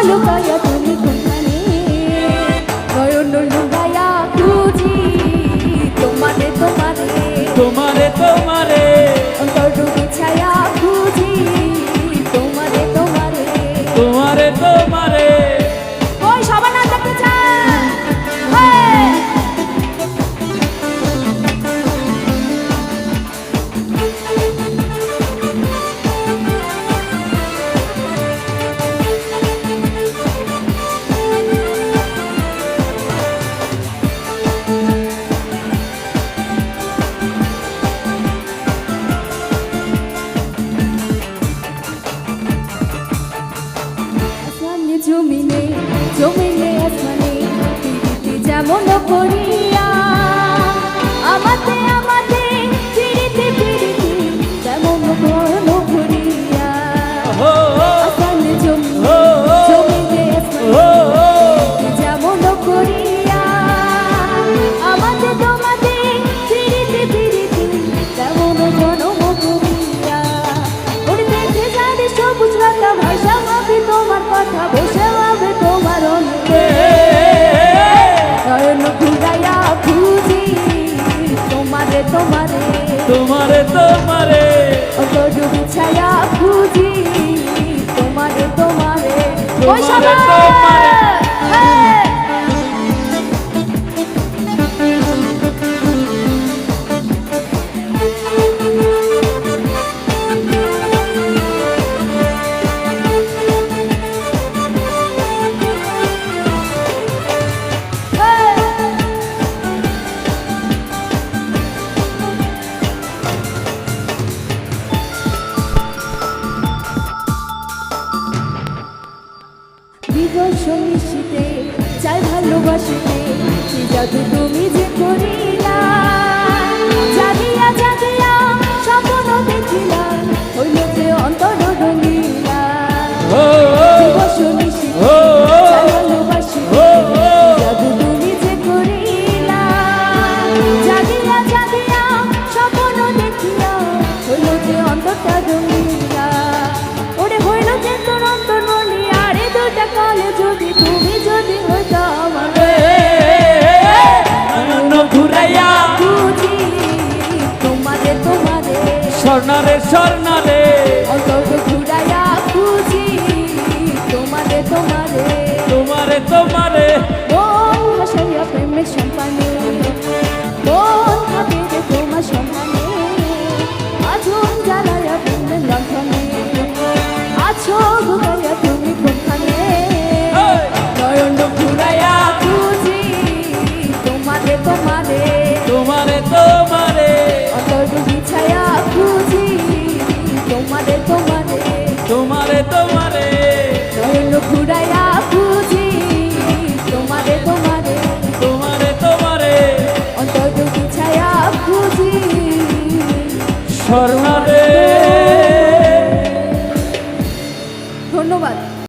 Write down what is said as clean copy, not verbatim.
লুকাইয়া তুমি কোনখানে নয়ন লুকাইয়া খুঁজি তোমারে তোমারে তোমারে তোমারে অন্তর বিছায়া খুঁজি তোমারে তোমারে তোমারে তোমারে ওই সবাই না দেখতে চায় জমিনে জমিনে আসমানে প্রীতি যেমন করিয়া আমাতে আমাতে প্রীতি প্রীতি যেমন করল করিয়া আসমানে জমিনে জমিনে আসমানে যেমন করিয়া আমাতে তোমাতে প্রীতি প্রীতি যেমন জনম করিয়া ওরে দেখে যাবে সবুজ লতা ভাষা ভাবি তোমার কথা বসে ভাবে তোমার অনেকে নয়ন ঘুরাইয়া খুঁজি তোমারে তোমারে তোমারে তোমারে অন্তর বিছায়া খুঁজি তোমারে তোমারে ওই তোমারে সবাই তোমারে বিবর্ষ মিশিতে চাই ভালোবাসিতে কি জাদু তুমি যে করিলা জাগিয়া জাগিয়া স্বপ্ন দেখিলা হইল যে অন্তর রঙিলা বিবর্ষ মিশিতে চাই ভালোবাসিতে জাদু তুমি যে করিলা জাগিয়া জাগিয়া স্বপ্ন দেখিলা হইল যে অন্তরটা রঙিলা ওরে হইল যে তোর অন্তর রঙিয়া কালে যদি তুমি যদি হইতো আমারে ঘুরাইয়া খুঁজি তোমারে তোমারে স্বর্ণারে স্বর্ণারে অন্তর ঘুরাইয়া খুঁজি তোমারে তোমারে তোমারে তোমারে মন ভাসাইয়া প্রেমের সম্পানে মন ভাবিরে তোমার সম্মানে আগুন জ্বালাইয়া প্রেমের লণ্ঠনে আছো ঘুরাইয়া তুমি কোনখানে নয়ন ঘুরাইয়া খুঁজি তোমারে তোমারে তোমারে তোমারে অন্তর বিছায়া খুঁজি তোমারে তোমারে তোমারে তোমারে নয়ন ঘুরাইয়া খুঁজি তোমারে তোমারে তোমারে তোমারে অন্তর বিছায়া খুঁজি সর্ব